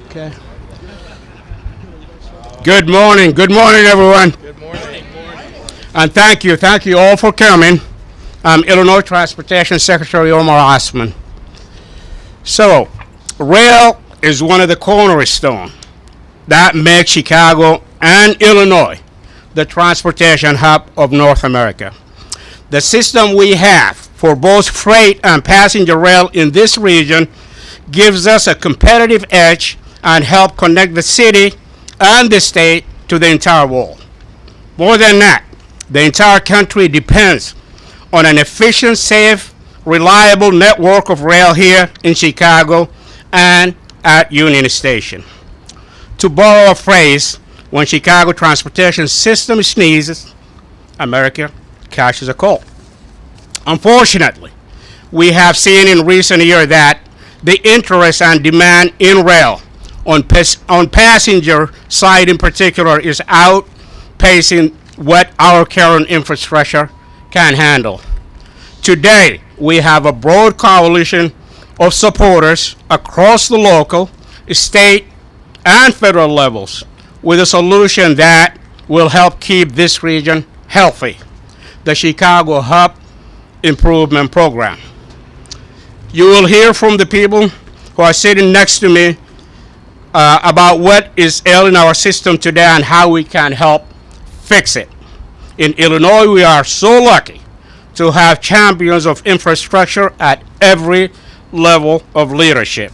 Okay. Good morning. Good morning, everyone. Good morning. And thank you all for coming. I'm Illinois Transportation Secretary Omar Osman. So, rail is one of the cornerstones that makes Chicago and Illinois the transportation hub of North America. The system we have for both freight and passenger rail in this region gives us a competitive edge and help connect the city and the state to the entire world. More than that, the entire country depends on an efficient, safe, reliable network of rail here in Chicago and at Union Station. To borrow a phrase, when Chicago transportation system sneezes, America catches a cold. Unfortunately, we have seen in recent years that the interest and demand in rail on passenger side in particular is outpacing what our current infrastructure can handle. Today, we have a broad coalition of supporters across the local, state, and federal levels with a solution that will help keep this region healthy, the Chicago Hub Improvement Program. You will hear from the people who are sitting next to me about what is ailing our system today and how we can help fix it. In Illinois, we are so lucky to have champions of infrastructure at every level of leadership.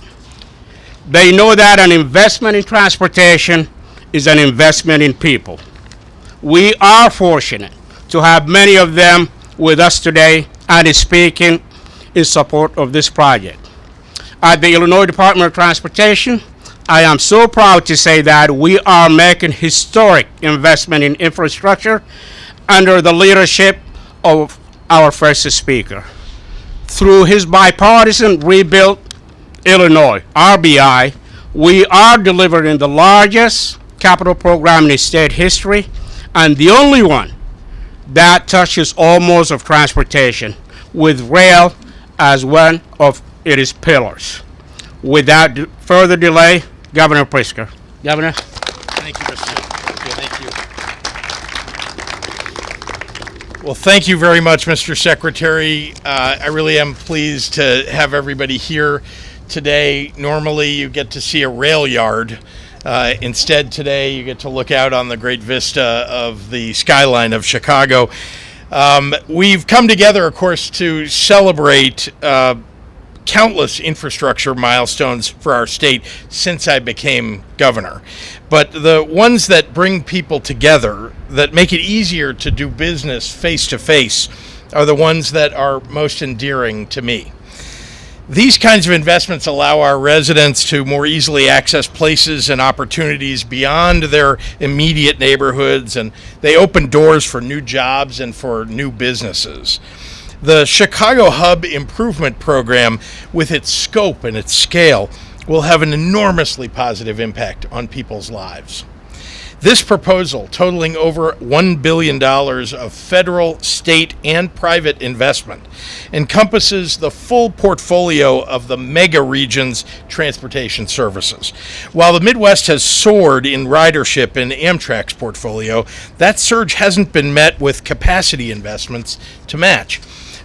They know that an investment in transportation is an investment in people. We are fortunate to have many of them with us today and is speaking in support of this project. At the Illinois Department of Transportation, I am so proud to say that we are making historic investment in infrastructure under the leadership of our first speaker. Through his bipartisan Rebuild Illinois, RBI, we are delivering the largest capital program in state history and the only one that touches all modes of transportation, with rail as one of its pillars. Without further delay, Governor Pritzker. Governor. Thank you, Mr. Thank you. Well, thank you very much, Mr. Secretary. I really am pleased to have everybody here today. Normally, you get to see a rail yard. Instead, today, you get to look out on the great vista of the skyline of Chicago. We've come together, of course, to celebrate countless infrastructure milestones for our state since I became governor. But the ones that bring people together, that make it easier to do business face to face, are the ones that are most endearing to me. These kinds of investments allow our residents to more easily access places and opportunities beyond their immediate neighborhoods, and they open doors for new jobs and for new businesses. The Chicago Hub Improvement Program, with its scope and its scale, will have an enormously positive impact on people's lives. This proposal, totaling over $1 billion of federal, state, and private investment, encompasses the full portfolio of the mega region's transportation services. While the Midwest has soared in ridership in Amtrak's portfolio, that surge hasn't been met with capacity investments to match.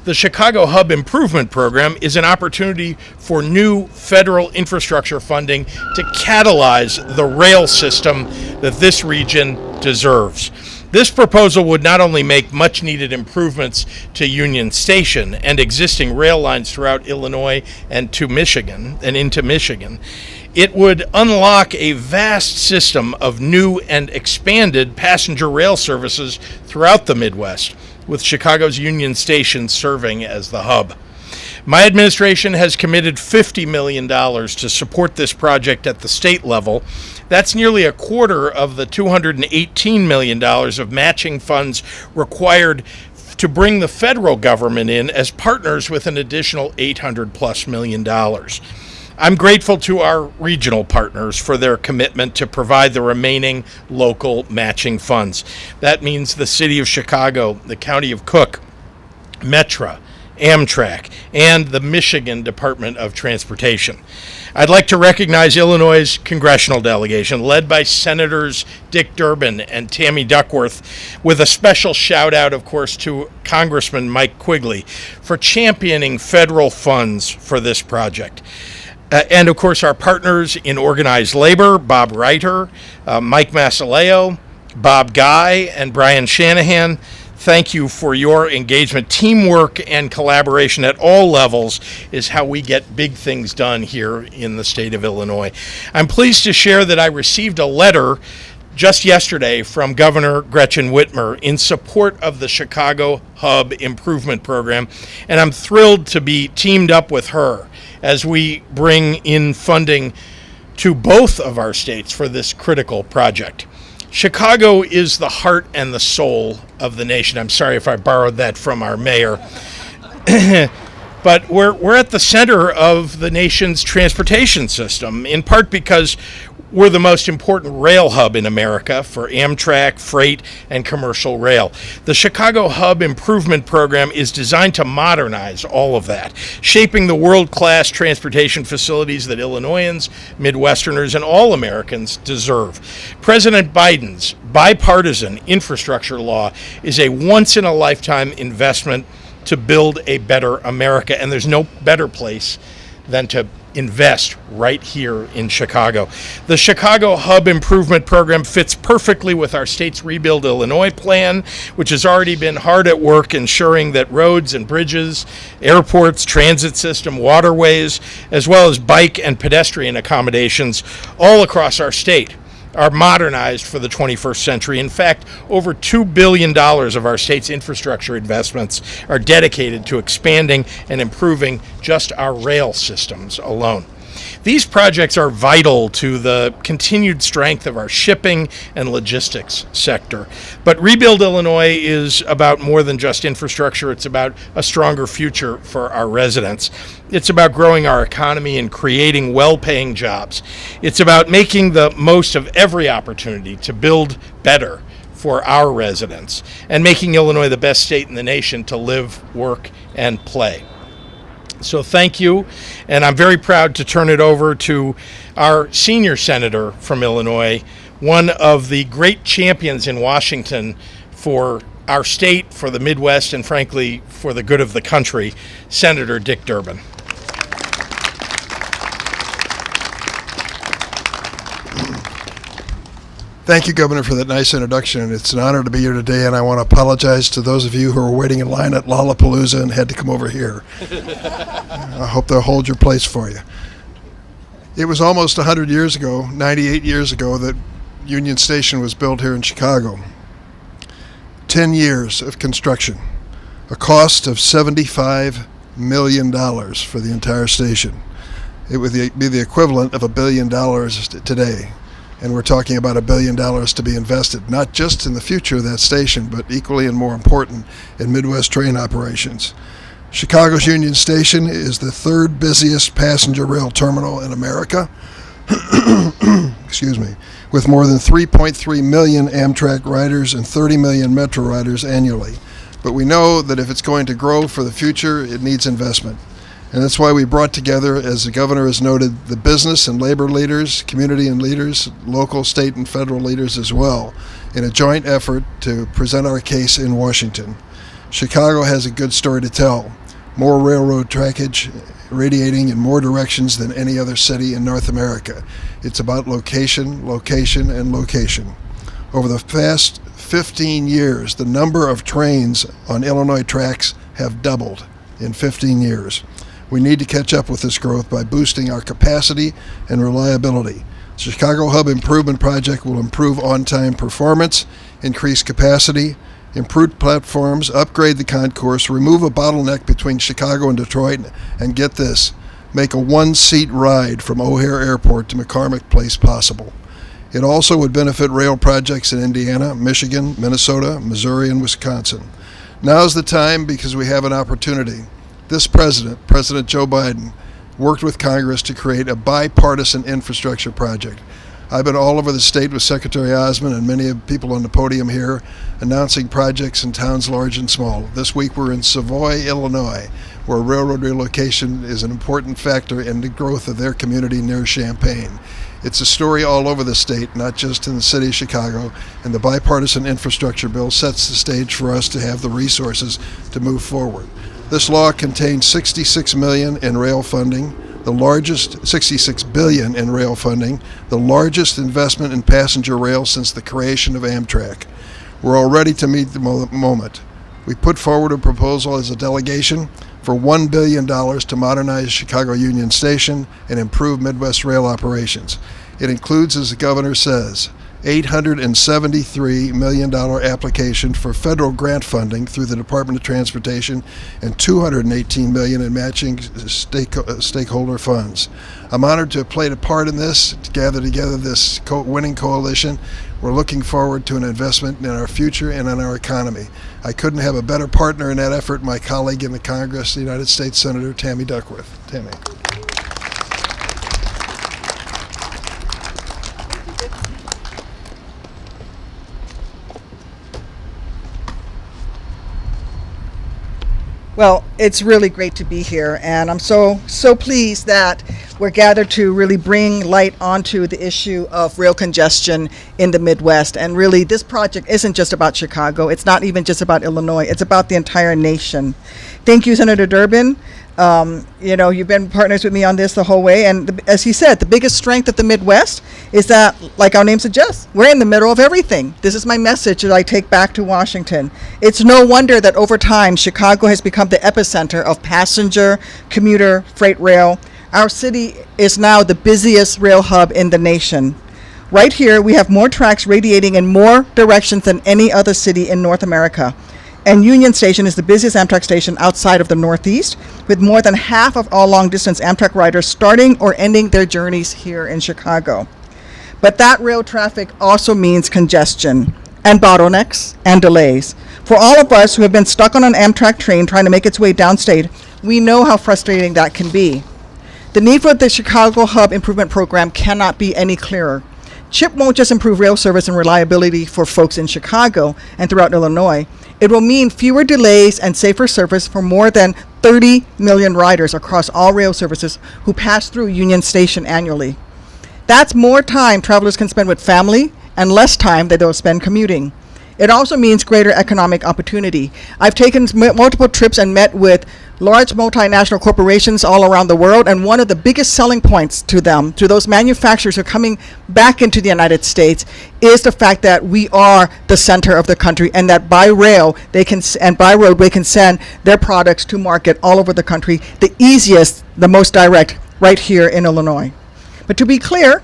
The Chicago Hub Improvement Program is an opportunity for new federal infrastructure funding to catalyze the rail system that this region deserves. This proposal would not only make much needed improvements to Union Station and existing rail lines throughout Illinois and to Michigan and into Michigan, it would unlock a vast system of new and expanded passenger rail services throughout the Midwest, with Chicago's Union Station serving as the hub. My administration has committed $50 million to support this project at the state level. That's nearly a quarter of the $218 million of matching funds required to bring the federal government in as partners with an additional $800+ million. I'm grateful to our regional partners for their commitment to provide the remaining local matching funds. That means the City of Chicago, the County of Cook, Metra, Amtrak, and the Michigan Department of Transportation. I'd like to recognize Illinois' congressional delegation, led by Senators Dick Durbin and Tammy Duckworth, with a special shout out, of course, to Congressman Mike Quigley for championing federal funds for this project. And of course, our partners in organized labor, Bob Reiter, Mike Masaleo, Bob Guy, and Brian Shanahan. Thank you for your engagement. Teamwork and collaboration at all levels is how we get big things done here in the state of Illinois. I'm pleased to share that I received a letter just yesterday from Governor Gretchen Whitmer in support of the Chicago Hub Improvement Program, and I'm thrilled to be teamed up with her as we bring in funding to both of our states for this critical project. Chicago is the heart and the soul of the nation. I'm sorry if I borrowed that from our mayor. But we're at the center of the nation's transportation system, in part because we're the most important rail hub in America for Amtrak, freight, and commercial rail. The Chicago Hub Improvement Program is designed to modernize all of that, shaping the world-class transportation facilities that Illinoisans, Midwesterners, and all Americans deserve. President Biden's bipartisan infrastructure law is a once-in-a-lifetime investment to build a better America, and there's no better place than to invest right here in Chicago. The Chicago Hub Improvement Program fits perfectly with our state's Rebuild Illinois plan, which has already been hard at work ensuring that roads and bridges, airports, transit system, waterways, as well as bike and pedestrian accommodations all across our state are modernized for the 21st century. In fact, over $2 billion of our state's infrastructure investments are dedicated to expanding and improving just our rail systems alone. These projects are vital to the continued strength of our shipping and logistics sector. But Rebuild Illinois is about more than just infrastructure. It's about a stronger future for our residents. It's about growing our economy and creating well-paying jobs. It's about making the most of every opportunity to build better for our residents and making Illinois the best state in the nation to live, work, and play. So thank you, and I'm very proud to turn it over to our senior senator from Illinois, one of the great champions in Washington for our state, for the Midwest, and frankly, for the good of the country, Senator Dick Durbin. Thank you, Governor, for that nice introduction. It's an honor to be here today, and I want to apologize to those of you who are waiting in line at Lollapalooza and had to come over here. I hope they'll hold your place for you. It was almost 100 years ago, 98 years ago, that Union Station was built here in Chicago. 10 years of construction, a cost of $75 million for the entire station. It would be the equivalent of $1 billion today. And we're talking about $1 billion to be invested, not just in the future of that station, but equally and more important in Midwest train operations. Chicago's Union Station is the third busiest passenger rail terminal in America, excuse me, with more than 3.3 million Amtrak riders and 30 million Metro riders annually. But we know that if it's going to grow for the future, it needs investment. And that's why we brought together, as the governor has noted, the business and labor leaders, community and leaders, local, state, and federal leaders as well, in a joint effort to present our case in Washington. Chicago has a good story to tell. More railroad trackage radiating in more directions than any other city in North America. It's about location, location, and location. Over the past 15 years, the number of trains on Illinois tracks have doubled in 15 years. We need to catch up with this growth by boosting our capacity and reliability. The Chicago Hub Improvement Project will improve on-time performance, increase capacity, improve platforms, upgrade the concourse, remove a bottleneck between Chicago and Detroit, and get this, make a one-seat ride from O'Hare Airport to McCormick Place possible. It also would benefit rail projects in Indiana, Michigan, Minnesota, Missouri, and Wisconsin. Now's the time because we have an opportunity. This president, President Joe Biden, worked with Congress to create a bipartisan infrastructure project. I've been all over the state with Secretary Osmond and many of the people on the podium here announcing projects in towns large and small. This week we're in Savoy, Illinois, where railroad relocation is an important factor in the growth of their community near Champaign. It's a story all over the state, not just in the city of Chicago, and the bipartisan infrastructure bill sets the stage for us to have the resources to move forward. This law contains $66 million in rail funding, the largest $66 billion in rail funding, the largest investment in passenger rail since the creation of Amtrak. We're all ready to meet the moment. We put forward a proposal as a delegation for $1 billion to modernize Chicago Union Station and improve Midwest rail operations. It includes, as the governor says, $873 million application for federal grant funding through the Department of Transportation and $218 million in matching stakeholder funds. I'm honored to have played a part in this, to gather together this winning coalition. We're looking forward to an investment in our future and in our economy. I couldn't have a better partner in that effort, my colleague in the Congress, the United States Senator Tammy Duckworth. Tammy. Well, it's really great to be here, and I'm so pleased that we're gathered to really bring light onto the issue of rail congestion in the Midwest. And really, this project isn't just about Chicago. It's not even just about Illinois. It's about the entire nation. Thank you, Senator Durbin. You've been partners with me on this the whole way. And as he said, the biggest strength of the Midwest is that, like our name suggests, we're in the middle of everything. This is my message that I take back to Washington. It's no wonder that over time, Chicago has become the epicenter of passenger, commuter, freight rail. Our city is now the busiest rail hub in the nation. Right here, we have more tracks radiating in more directions than any other city in North America. And Union Station is the busiest Amtrak station outside of the Northeast, with more than half of all long-distance Amtrak riders starting or ending their journeys here in Chicago. But that rail traffic also means congestion and bottlenecks and delays. For all of us who have been stuck on an Amtrak train trying to make its way downstate, we know how frustrating that can be. The need for the Chicago Hub Improvement Program cannot be any clearer. CHIP won't just improve rail service and reliability for folks in Chicago and throughout Illinois. It will mean fewer delays and safer service for more than 30 million riders across all rail services who pass through Union Station annually. That's more time travelers can spend with family and less time that they'll spend commuting. It also means greater economic opportunity. I've taken multiple trips and met with large multinational corporations all around the world, and one of the biggest selling points to them, to those manufacturers who are coming back into the United States, is the fact that we are the center of the country, and that by rail and by road they can send their products to market all over the country, the easiest, the most direct, right here in Illinois. But to be clear,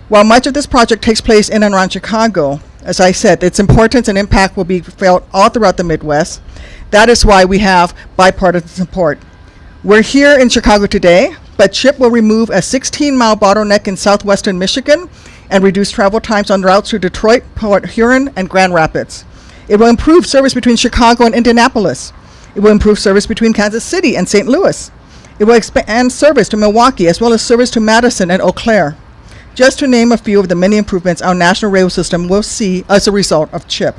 while much of this project takes place in and around Chicago, as I said, its importance and impact will be felt all throughout the Midwest. That is why we have bipartisan support. We're here in Chicago today, but CHIP will remove a 16-mile bottleneck in southwestern Michigan and reduce travel times on routes to Detroit, Port Huron, and Grand Rapids. It will improve service between Chicago and Indianapolis. It will improve service between Kansas City and St. Louis. It will expand service to Milwaukee as well as service to Madison and Eau Claire. Just to name a few of the many improvements our national rail system will see as a result of CHIP.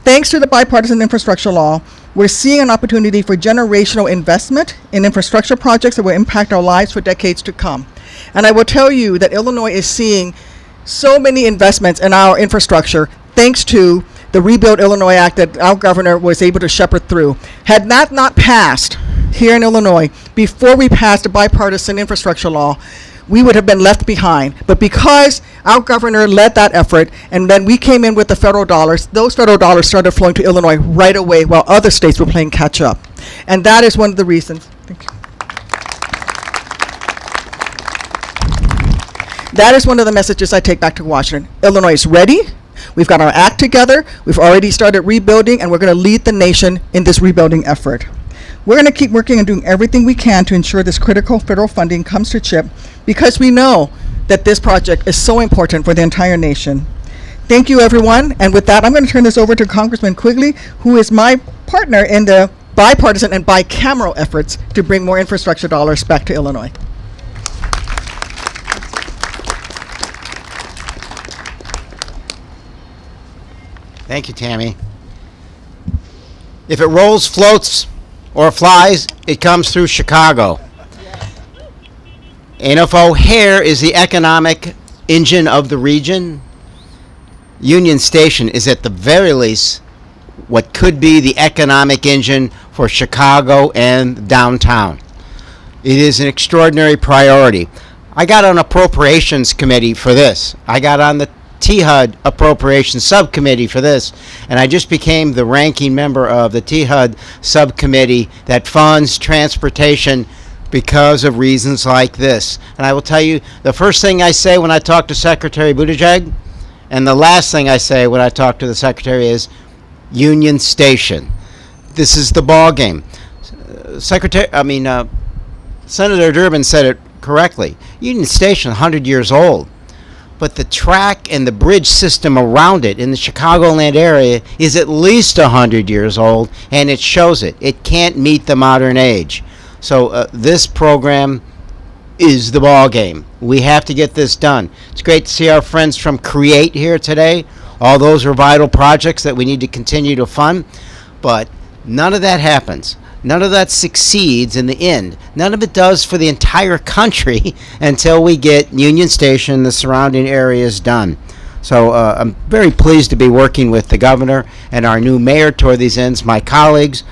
Thanks to the bipartisan infrastructure law, we're seeing an opportunity for generational investment in infrastructure projects that will impact our lives for decades to come. And I will tell you that Illinois is seeing so many investments in our infrastructure thanks to the Rebuild Illinois Act that our governor was able to shepherd through. Had that not passed here in Illinois before we passed the bipartisan infrastructure law, we would have been left behind. But because our governor led that effort, and then we came in with the federal dollars, those federal dollars started flowing to Illinois right away while other states were playing catch up. And that is one of the reasons. Thank you. That is one of the messages I take back to Washington. Illinois is ready. We've got our act together. We've already started rebuilding, and we're going to lead the nation in this rebuilding effort. We're going to keep working and doing everything we can to ensure this critical federal funding comes to CHIP because we know that this project is so important for the entire nation. Thank you, everyone. And with that, I'm going to turn this over to Congressman Quigley, who is my partner in the bipartisan and bicameral efforts to bring more infrastructure dollars back to Illinois. Thank you, Tammy. If it rolls, floats, or flies, it comes through Chicago. And if O'Hare is the economic engine of the region, Union Station is at the very least what could be the economic engine for Chicago and downtown. It is an extraordinary priority. I got on appropriations committee for this. I got on the THUD appropriations subcommittee for this, and I just became the ranking member of the THUD subcommittee that funds transportation because of reasons like this. And I will tell you, the first thing I say when I talk to Secretary Buttigieg, and the last thing I say when I talk to the Secretary is Union Station. This is the ball game. Senator Durbin said it correctly. Union Station, 100 years old. But the track and the bridge system around it in the Chicagoland area is at least 100 years old, and it shows it. It can't meet the modern age. So this program is the ball game. We have to get this done. It's great to see our friends from CREATE here today. All those are vital projects that we need to continue to fund, but none of that happens. None of that succeeds in the end. None of it does for the entire country until we get Union Station and the surrounding areas done. So I'm very pleased to be working with the governor and our new mayor toward these ends. My colleagues,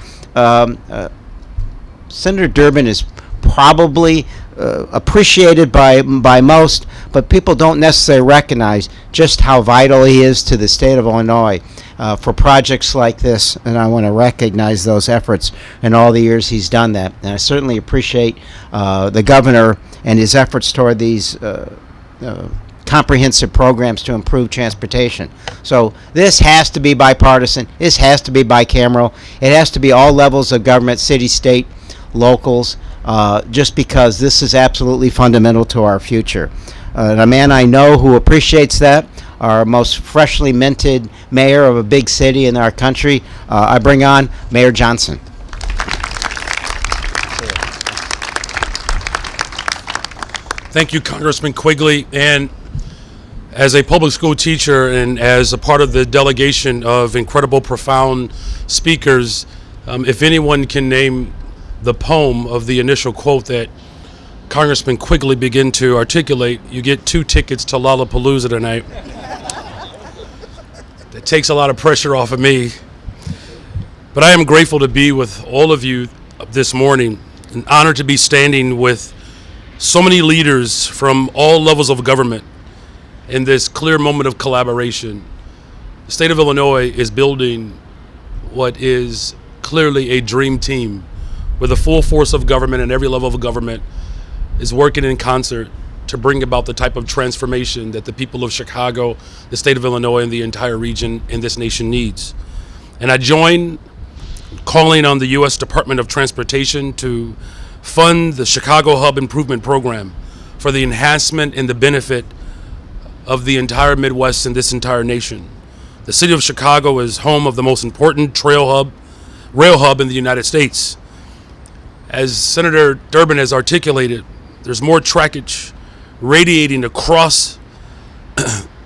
Senator Durbin is probably appreciated by most, but people don't necessarily recognize just how vital he is to the state of Illinois for projects like this, and I want to recognize those efforts and all the years he's done that. And I certainly appreciate the governor and his efforts toward these comprehensive programs to improve transportation. So this has to be bipartisan. This has to be bicameral. It has to be all levels of government, city, state, locals, just because this is absolutely fundamental to our future. And a man I know who appreciates that, our most freshly minted mayor of a big city in our country, I bring on Mayor Johnson. Thank you, Congressman Quigley. And as a public school teacher and as a part of the delegation of incredible, profound speakers, if anyone can name the poem of the initial quote that Congressman Quigley began to articulate, you get 2 tickets to Lollapalooza tonight. That takes a lot of pressure off of me. But I am grateful to be with all of you this morning, an honor to be standing with so many leaders from all levels of government in this clear moment of collaboration. The state of Illinois is building what is clearly a dream team, where the full force of government and every level of government is working in concert to bring about the type of transformation that the people of Chicago, the state of Illinois, and the entire region and this nation needs. And I join calling on the U.S. Department of Transportation to fund the Chicago Hub Improvement Program for the enhancement and the benefit of the entire Midwest and this entire nation. The city of Chicago is home of the most important rail hub in the United States. As Senator Durbin has articulated, there's more trackage radiating across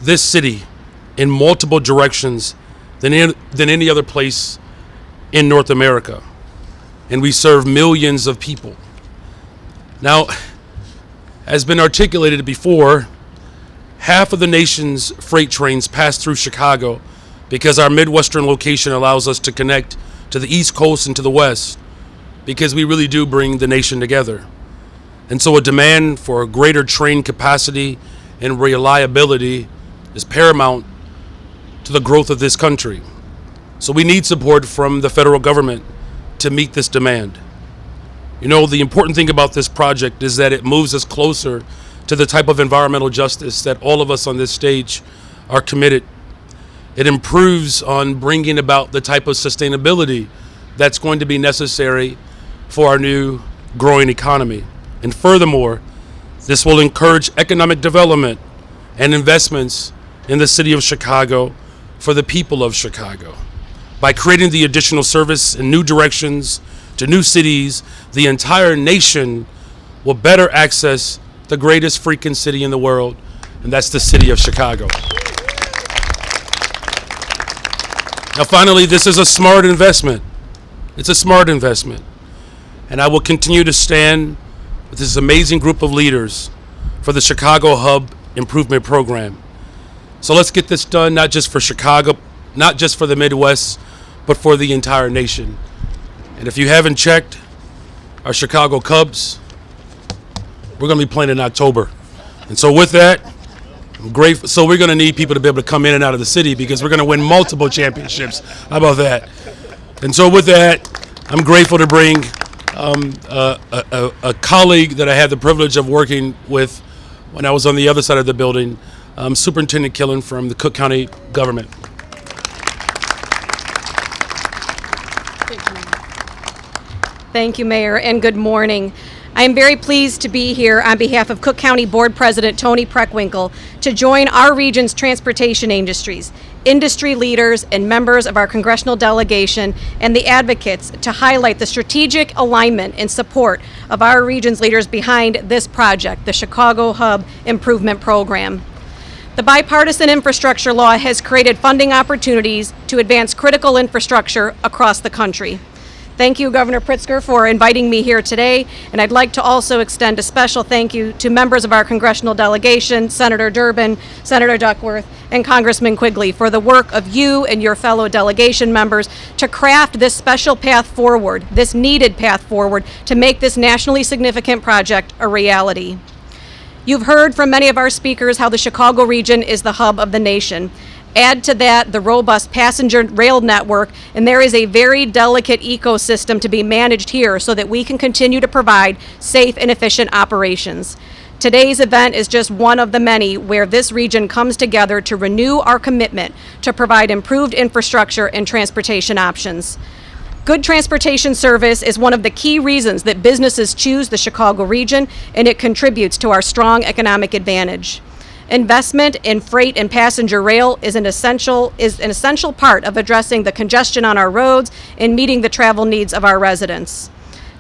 this city in multiple directions than any other place in North America. And we serve millions of people. Now, as been articulated before, half of the nation's freight trains pass through Chicago because our Midwestern location allows us to connect to the East Coast and to the West, because we really do bring the nation together. And so a demand for greater train capacity and reliability is paramount to the growth of this country. So we need support from the federal government to meet this demand. You know, the important thing about this project is that it moves us closer to the type of environmental justice that all of us on this stage are committed. It improves on bringing about the type of sustainability that's going to be necessary for our new growing economy. And furthermore, this will encourage economic development and investments in the city of Chicago for the people of Chicago. By creating the additional service in new directions to new cities, the entire nation will better access the greatest freaking city in the world, and that's the city of Chicago. Now finally, this is a smart investment. It's a smart investment. and I will continue to stand with this amazing group of leaders for the Chicago Hub Improvement Program. So let's get this done, not just for Chicago, not just for the Midwest, but for the entire nation. And if you haven't checked, our Chicago Cubs, we're going to be playing in October. And so with that, I'm grateful. So we're going to need people to be able to come in and out of the city because we're going to win multiple championships. How about that? And so with that, I'm grateful to bring a colleague that I had the privilege of working with when I was on the other side of the building, Superintendent Killen from the Cook County government. Thank you, Mayor, and good morning. I am very pleased to be here on behalf of Cook County Board President Tony Preckwinkle to join our region's transportation industries, industry leaders, and members of our congressional delegation and the advocates to highlight the strategic alignment and support of our region's leaders behind this project, the Chicago Hub Improvement Program. The bipartisan infrastructure law has created funding opportunities to advance critical infrastructure across the country. Thank you, Governor Pritzker, for inviting me here today, and I'd like to also extend a special thank you to members of our congressional delegation, Senator Durbin, Senator Duckworth, and Congressman Quigley for the work of you and your fellow delegation members to craft this special path forward, this needed path forward to make this nationally significant project a reality. You've heard from many of our speakers how the Chicago region is the hub of the nation. Add to that the robust passenger rail network, and there is a very delicate ecosystem to be managed here so that we can continue to provide safe and efficient operations. Today's event is just one of the many where this region comes together to renew our commitment to provide improved infrastructure and transportation options. Good transportation service is one of the key reasons that businesses choose the Chicago region, and it contributes to our strong economic advantage. Investment in freight and passenger rail is an essential part of addressing the congestion on our roads and meeting the travel needs of our residents.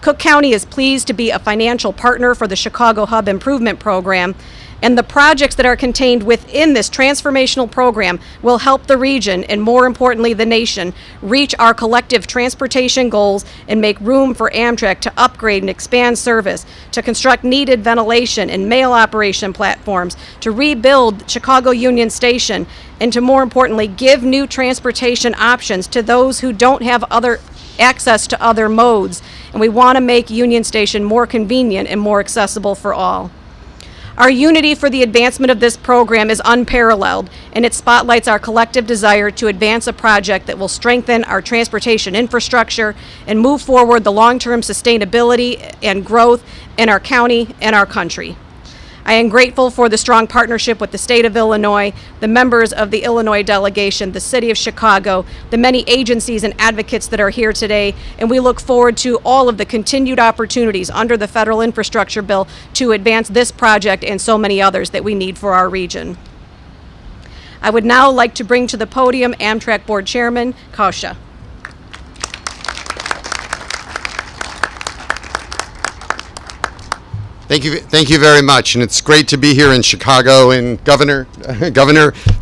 Cook County is pleased to be a financial partner for the Chicago Hub Improvement Program, and the projects that are contained within this transformational program will help the region, and more importantly the nation, reach our collective transportation goals and make room for Amtrak to upgrade and expand service, to construct needed ventilation and mail operation platforms, to rebuild Chicago Union Station, and to more importantly give new transportation options to those who don't have other access to other modes. And we want to make Union Station more convenient and more accessible for all. Our unity for the advancement of this program is unparalleled, and it spotlights our collective desire to advance a project that will strengthen our transportation infrastructure and move forward the long-term sustainability and growth in our county and our country. I am grateful for the strong partnership with the state of Illinois, the members of the Illinois delegation, the city of Chicago, the many agencies and advocates that are here today, and we look forward to all of the continued opportunities under the federal infrastructure bill to advance this project and so many others that we need for our region. I would now like to bring to the podium Amtrak Board Chairman Kausha. Thank you very much, and it's great to be here in Chicago. And Governor,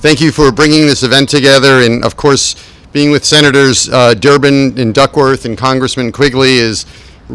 thank you for bringing this event together, and of course, being with Senators Durbin and Duckworth and Congressman Quigley is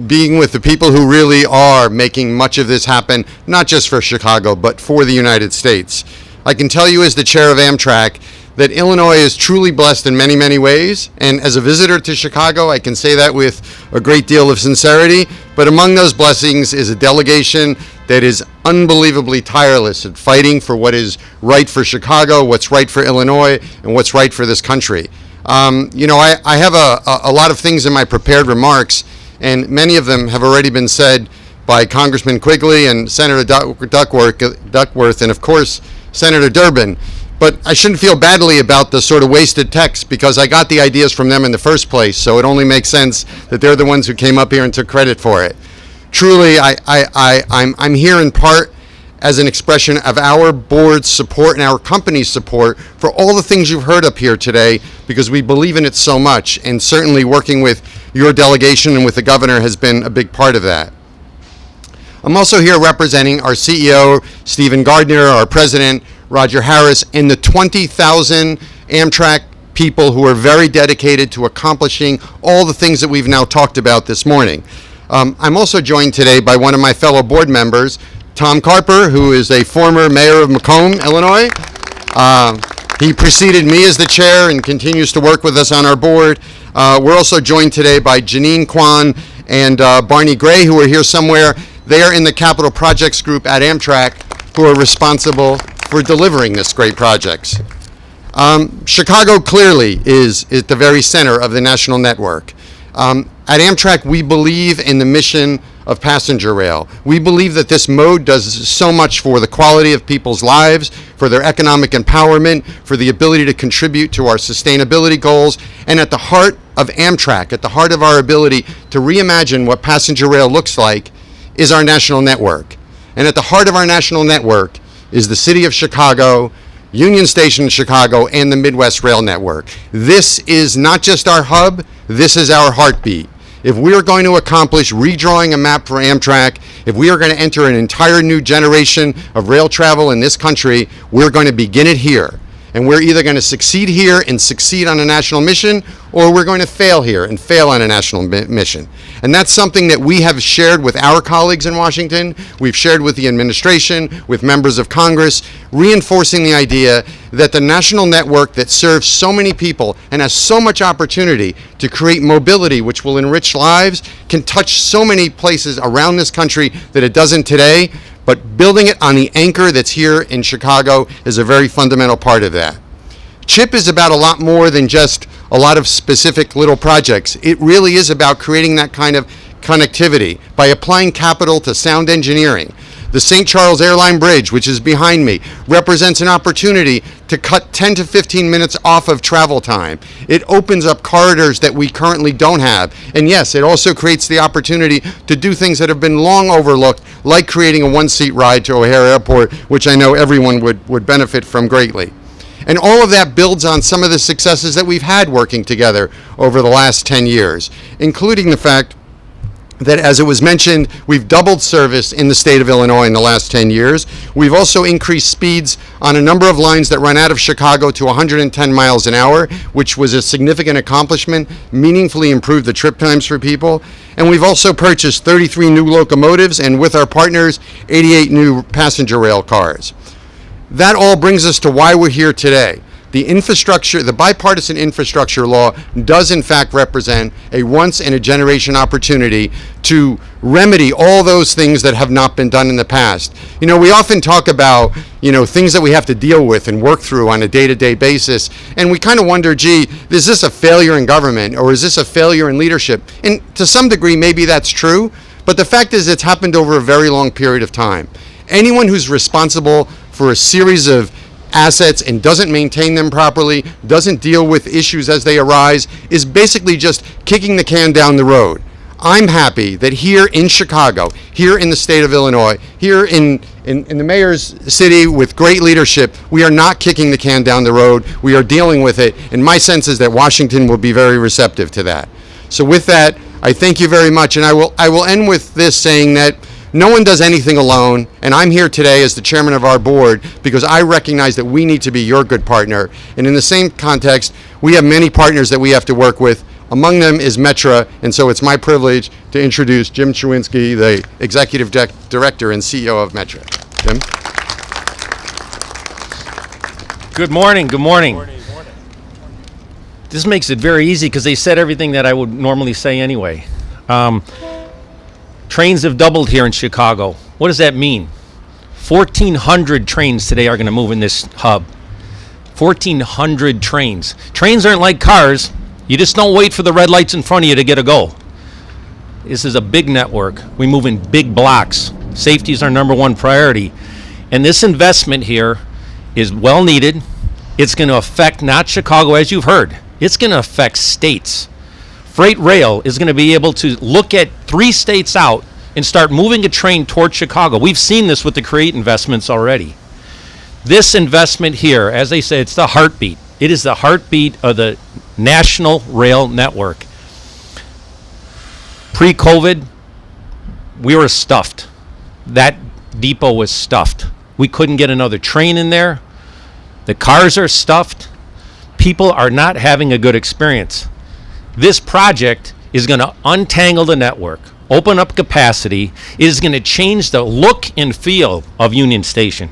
being with the people who really are making much of this happen, not just for Chicago, but for the United States. I can tell you as the chair of Amtrak that Illinois is truly blessed in many, many ways, and as a visitor to Chicago, I can say that with a great deal of sincerity, but among those blessings is a delegation that is unbelievably tireless at fighting for what is right for Chicago, what's right for Illinois, and what's right for this country. I have a lot of things in my prepared remarks, and many of them have already been said by Congressman Quigley and Senator Duckworth, and of course, Senator Durbin. But I shouldn't feel badly about the sort of wasted text because I got the ideas from them in the first place, so it only makes sense that they're the ones who came up here and took credit for it. Truly, I'm here in part as an expression of our board's support and our company's support for all the things you've heard up here today, because we believe in it so much, and certainly working with your delegation and with the governor has been a big part of that. I'm also here representing our CEO, Stephen Gardner, our president, Roger Harris, and the 20,000 Amtrak people who are very dedicated to accomplishing all the things that we've now talked about this morning. I'm also joined today by one of my fellow board members, Tom Carper, who is a former mayor of Macomb, Illinois. He preceded me as the chair and continues to work with us on our board. We're also joined today by Janine Kwan and Barney Gray, who are here somewhere. They are in the Capital Projects Group at Amtrak, who are responsible for delivering this great projects. Chicago clearly is at the very center of the national network. At Amtrak, we believe in the mission of passenger rail. We believe that this mode does so much for the quality of people's lives, for their economic empowerment, for the ability to contribute to our sustainability goals, and at the heart of Amtrak, at the heart of our ability to reimagine what passenger rail looks like, is our national network. And at the heart of our national network is the city of Chicago, Union Station in Chicago, and the Midwest Rail Network. This is not just our hub, this is our heartbeat. If we are going to accomplish redrawing a map for Amtrak, if we are going to enter an entire new generation of rail travel in this country, we're going to begin it here. And we're either going to succeed here and succeed on a national mission, or we're going to fail here and fail on a national mission. And that's something that we have shared with our colleagues in Washington, we've shared with the administration, with members of Congress, reinforcing the idea that the national network that serves so many people and has so much opportunity to create mobility which will enrich lives can touch so many places around this country that it doesn't today. But building it on the anchor that's here in Chicago is a very fundamental part of that. CHIP is about a lot more than just a lot of specific little projects. It really is about creating that kind of connectivity by applying capital to sound engineering. The St. Charles Airline Bridge, which is behind me, represents an opportunity to cut 10 to 15 minutes off of travel time. It opens up corridors that we currently don't have. And yes, it also creates the opportunity to do things that have been long overlooked, like creating a one-seat ride to O'Hare Airport, which I know everyone would benefit from greatly. And all of that builds on some of the successes that we've had working together over the last 10 years, including the fact that, as it was mentioned, we've doubled service in the state of Illinois in the last 10 years. We've also increased speeds on a number of lines that run out of Chicago to 110 miles an hour, which was a significant accomplishment, meaningfully improved the trip times for people. And we've also purchased 33 new locomotives and, with our partners, 88 new passenger rail cars. That all brings us to why we're here today. The infrastructure, the bipartisan infrastructure law does in fact represent a once-in-a-generation opportunity to remedy all those things that have not been done in the past. You know, we often talk about, things that we have to deal with and work through on a day-to-day basis, and we kind of wonder, gee, is this a failure in government, or is this a failure in leadership? And to some degree, maybe that's true, but the fact is it's happened over a very long period of time. Anyone who's responsible for a series of assets and doesn't maintain them properly, doesn't deal with issues as they arise, is basically just kicking the can down the road. I'm happy that here in Chicago, here in the state of Illinois, here in the mayor's city with great leadership, we are not kicking the can down the road. We are dealing with it, and my sense is that Washington will be very receptive to that. So with that, I thank you very much, and I will end with this, saying that no one does anything alone, and I'm here today as the chairman of our board because I recognize that we need to be your good partner. And in the same context, we have many partners that we have to work with. Among them is Metra, and so it's my privilege to introduce Jim Chewinski, the Executive Director and CEO of Metra. Jim? Good morning. Good morning. This makes it very easy because they said everything that I would normally say anyway. Trains have doubled here in Chicago. What does that mean? 1,400 trains today are going to move in this hub. 1,400 trains. Trains aren't like cars. You just don't wait for the red lights in front of you to get a go. This is a big network. We move in big blocks. Safety is our number one priority. And this investment here is well needed. It's going to affect not Chicago, as you've heard. It's going to affect states. Freight rail is going to be able to look at 3 states out and start moving a train toward Chicago. We've seen this with the CREATE investments already. This investment here, as they say, it's the heartbeat. It is the heartbeat of the national rail network. Pre-COVID, we were stuffed. That depot was stuffed. We couldn't get another train in there. The cars are stuffed. People are not having a good experience. This project is going to untangle the network, open up capacity. It is going to change the look and feel of Union Station.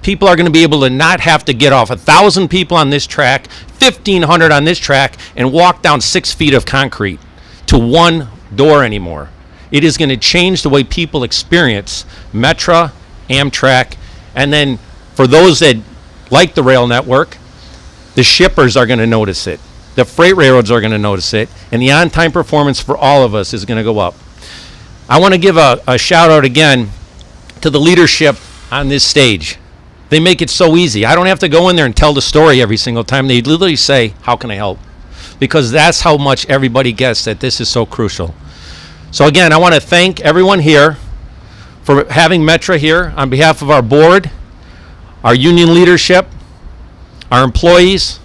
People are going to be able to not have to get off 1,000 people on this track, 1,500 on this track, and walk down 6 feet of concrete to one door anymore. It is going to change the way people experience Metra, Amtrak, and then for those that like the rail network, the shippers are going to notice it. The freight railroads are going to notice it, and the on-time performance for all of us is going to go up. I want to give a shout out again to the leadership on this stage. They make it so easy. I don't have to go in there and tell the story every single time. They literally say, how can I help? Because that's how much everybody gets that this is so crucial. So again, I want to thank everyone here for having Metra here on behalf of our board, our union leadership, our employees,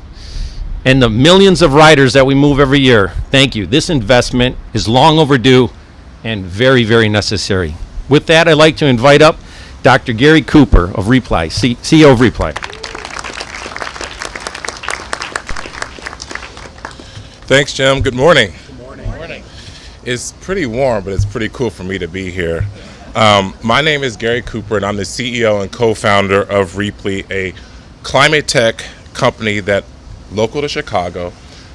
and the millions of riders that we move every year. Thank you. This investment is long overdue and very, very necessary. With that, I'd like to invite up Dr. Gary Cooper of Reply, CEO of Reply. Thanks, Jim. Good morning. Good morning. It's pretty warm, but it's pretty cool for me to be here. My name is Gary Cooper, and I'm the CEO and co-founder of Reply, a climate tech company that local to Chicago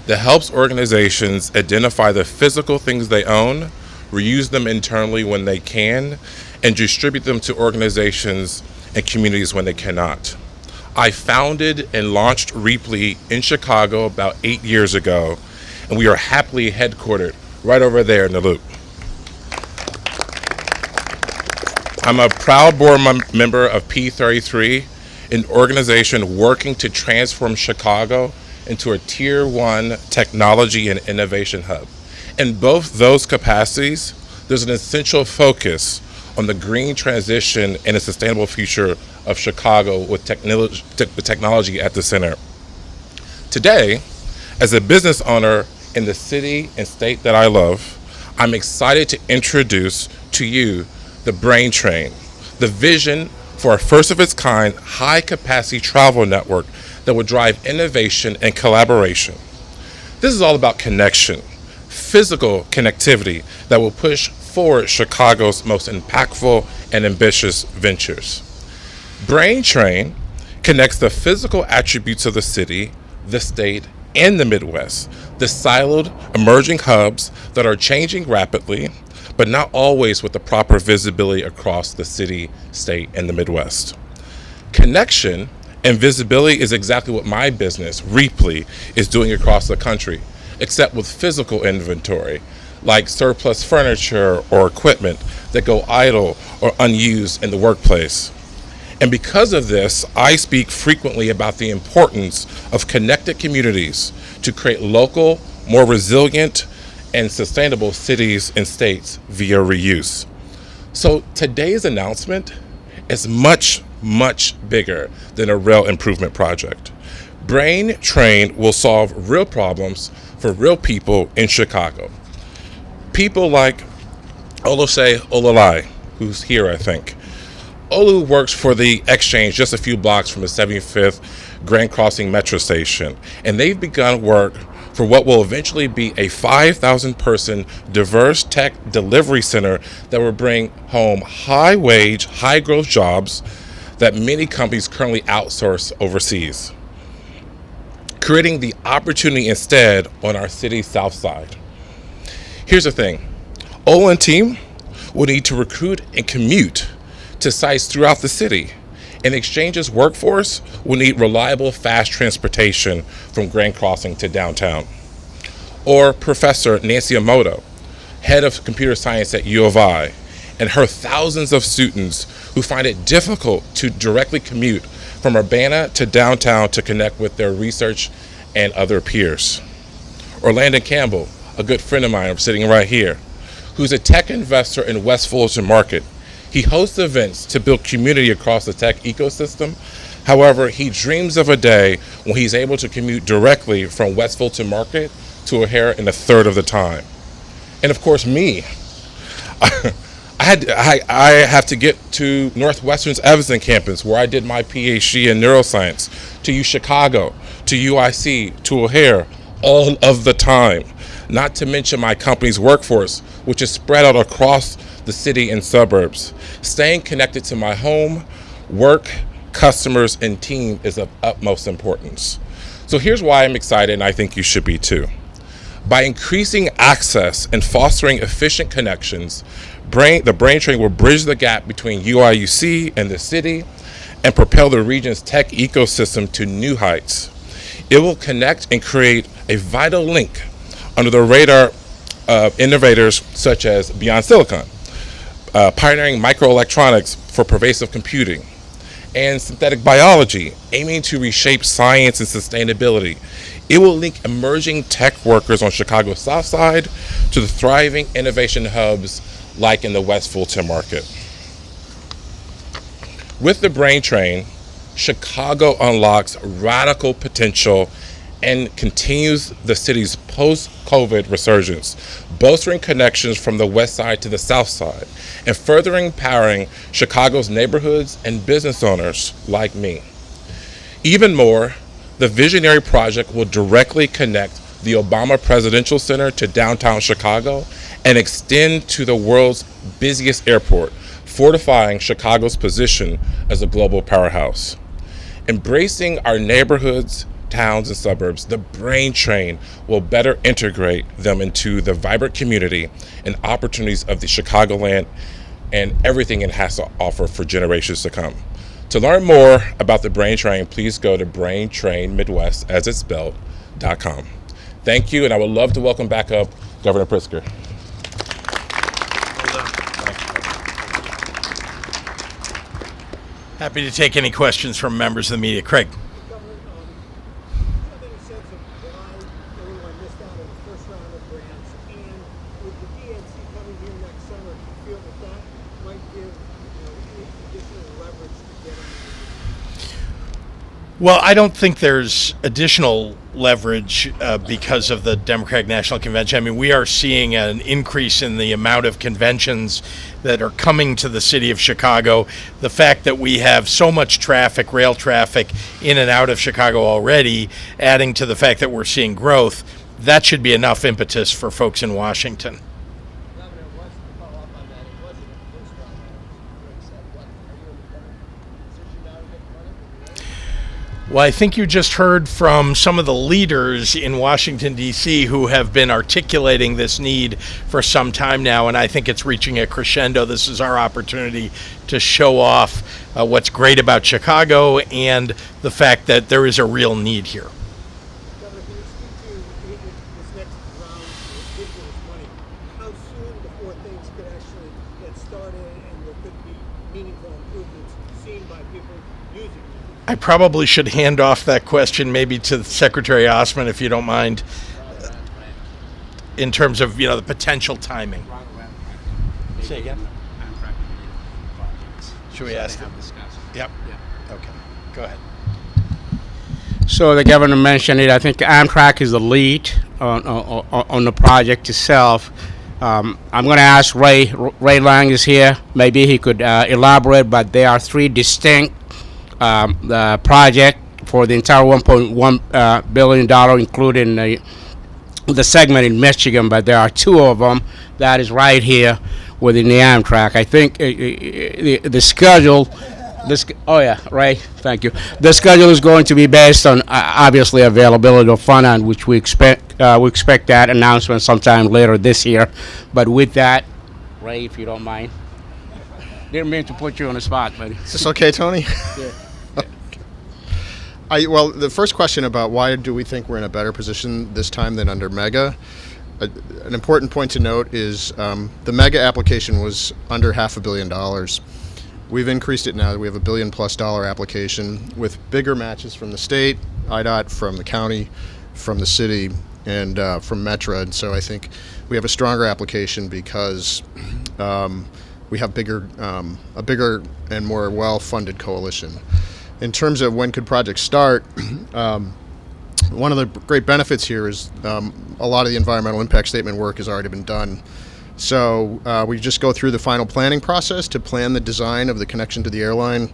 that helps organizations identify the physical things they own, reuse them internally when they can, and distribute them to organizations and communities when they cannot. I founded and launched Reply in Chicago about 8 years ago, and we are happily headquartered right over there in the Loop. I'm a proud board member of P33, an organization working to transform Chicago into a Tier 1 technology and innovation hub. In both those capacities, there's an essential focus on the green transition and a sustainable future of Chicago with technology at the center. Today, as a business owner in the city and state that I love, I'm excited to introduce to you the Brain Train, the vision for a first-of-its-kind, high-capacity travel network that will drive innovation and collaboration. This is all about connection, physical connectivity that will push forward Chicago's most impactful and ambitious ventures. Brain Train connects the physical attributes of the city, the state, and the Midwest, the siloed, emerging hubs that are changing rapidly, but not always with the proper visibility across the city, state, and the Midwest. Connection and visibility is exactly what my business, Reply, is doing across the country, except with physical inventory, like surplus furniture or equipment that go idle or unused in the workplace. And because of this, I speak frequently about the importance of connected communities to create local, more resilient, and sustainable cities and states via reuse. So today's announcement is much, much bigger than a rail improvement project. Brain Train will solve real problems for real people in Chicago. People like Oluse Olalai, who's here, I think. Olu works for the Exchange just a few blocks from the 75th Grand Crossing Metro Station, and they've begun work for what will eventually be a 5,000-person diverse tech delivery center that will bring home high-wage, high-growth jobs that many companies currently outsource overseas, creating the opportunity instead on our city's south side. Here's the thing, Olu and team will need to recruit and commute to sites throughout the city, and Exchange's workforce will need reliable, fast transportation from Grand Crossing to downtown. Or Professor Nancy Emoto, head of computer science at U of I, and her thousands of students who find it difficult to directly commute from Urbana to downtown to connect with their research and other peers. Or Landon Campbell, a good friend of mine sitting right here, who's a tech investor in West Fullerton Market. He hosts events to build community across the tech ecosystem. However, he dreams of a day when he's able to commute directly from West Fulton Market to O'Hare in a third of the time. And of course, me. I have to get to Northwestern's Evanston campus, where I did my PhD in neuroscience, to UChicago, to UIC, to O'Hare, all of the time. Not to mention my company's workforce, which is spread out across the city and suburbs. Staying connected to my home, work, customers, and team is of utmost importance. So here's why I'm excited, and I think you should be too. By increasing access and fostering efficient connections, the Brain Train will bridge the gap between UIUC and the city and propel the region's tech ecosystem to new heights. It will connect and create a vital link under the radar of innovators such as Beyond Silicon, pioneering microelectronics for pervasive computing, and synthetic biology, aiming to reshape science and sustainability. It will link emerging tech workers on Chicago's South Side to the thriving innovation hubs like in the West Fulton Market. With the Brain Train, Chicago unlocks radical potential and continues the city's post-COVID resurgence, bolstering connections from the West Side to the South Side, and further empowering Chicago's neighborhoods and business owners like me. Even more, the visionary project will directly connect the Obama Presidential Center to downtown Chicago and extend to the world's busiest airport, fortifying Chicago's position as a global powerhouse. Embracing our neighborhoods, towns, and suburbs, the Brain Train will better integrate them into the vibrant community and opportunities of the Chicagoland and everything it has to offer for generations to come. To learn more about the Brain Train, please go to braintrainmidwest, as it's spelled.com. Thank you, and I would love to welcome back up Governor Pritzker. Happy to take any questions from members of the media. Craig. Well, I don't think there's additional leverage because of the Democratic National Convention. I mean, we are seeing an increase in the amount of conventions that are coming to the city of Chicago. The fact that we have so much traffic, rail traffic, in and out of Chicago already, adding to the fact that we're seeing growth, that should be enough impetus for folks in Washington. Well, I think you just heard from some of the leaders in Washington, D.C. who have been articulating this need for some time now, and I think it's reaching a crescendo. This is our opportunity to show off what's great about Chicago and the fact that there is a real need here. Governor, can you speak to this next round of stimulus money? How soon before things could actually get started and there could be meaningful improvements seen by people using it? I probably should hand off that question maybe to Secretary Osman, if you don't mind, in terms of, the potential timing. Say again? Should we ask him? Yep. Okay. Go ahead. So the governor mentioned it. I think Amtrak is the lead on the project itself. I'm going to ask Ray. Ray Lang is here. Maybe he could elaborate, but there are three distinct the project for the entire $1.1 billion, including the segment in Michigan, but there are two of them that is right here within the Amtrak. I think the schedule, Ray, thank you. The schedule is going to be based on obviously availability of fund, and which we expect that announcement sometime later this year. But with that, Ray, if you don't mind. Didn't mean to put you on the spot, buddy. Is this okay, Tony? Yeah. Well, the first question about why do we think we're in a better position this time than under MEGA, an important point to note is the MEGA application was under $500 million. We've increased it now. We have $1 billion+ application with bigger matches from the state, IDOT, from the county, from the city, and from Metra. And so I think we have a stronger application because we have a bigger and more well-funded coalition. In terms of when could projects start, one of the great benefits here is a lot of the environmental impact statement work has already been done. So we just go through the final planning process to plan the design of the connection to the airline,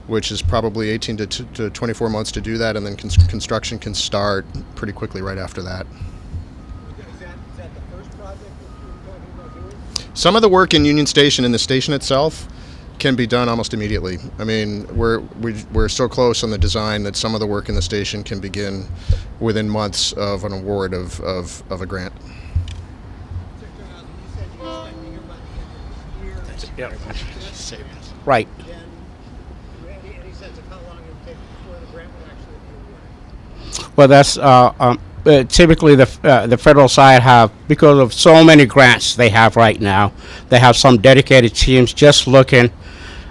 which is probably 18 to 24 months to do that, and then construction can start pretty quickly right after that. Is that the first project that you're talking about doing? Some of the work in Union Station, in the station itself, can be done almost immediately. I mean, we're so close on the design that some of the work in the station can begin within months of an award of a grant. Right. Any sense of how long it would take before the grant would actually be awarded? Well, that's typically the federal side have, because of so many grants they have right now, they have some dedicated teams just looking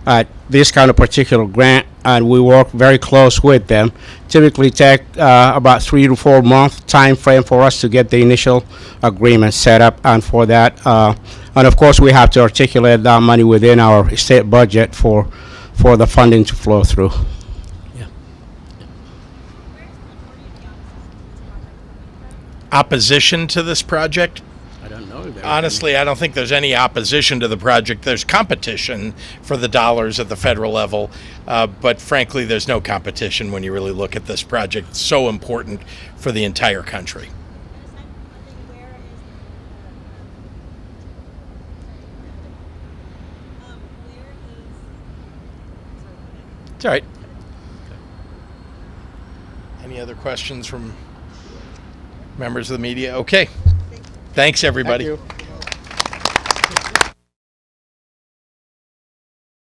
at this kind of particular grant, and we work very close with them. Typically take about 3 to 4 month time frame for us to get the initial agreement set up, and for that, and of course we have to articulate that money within our state budget for the funding to flow through. Opposition to this project? I don't know. Honestly, I don't think there's any opposition to the project. There's competition for the dollars at the federal level, but frankly, there's no competition when you really look at this project. It's so important for the entire country. It's all right. Any other questions from members of the media? Okay. Thanks, everybody. Thank you.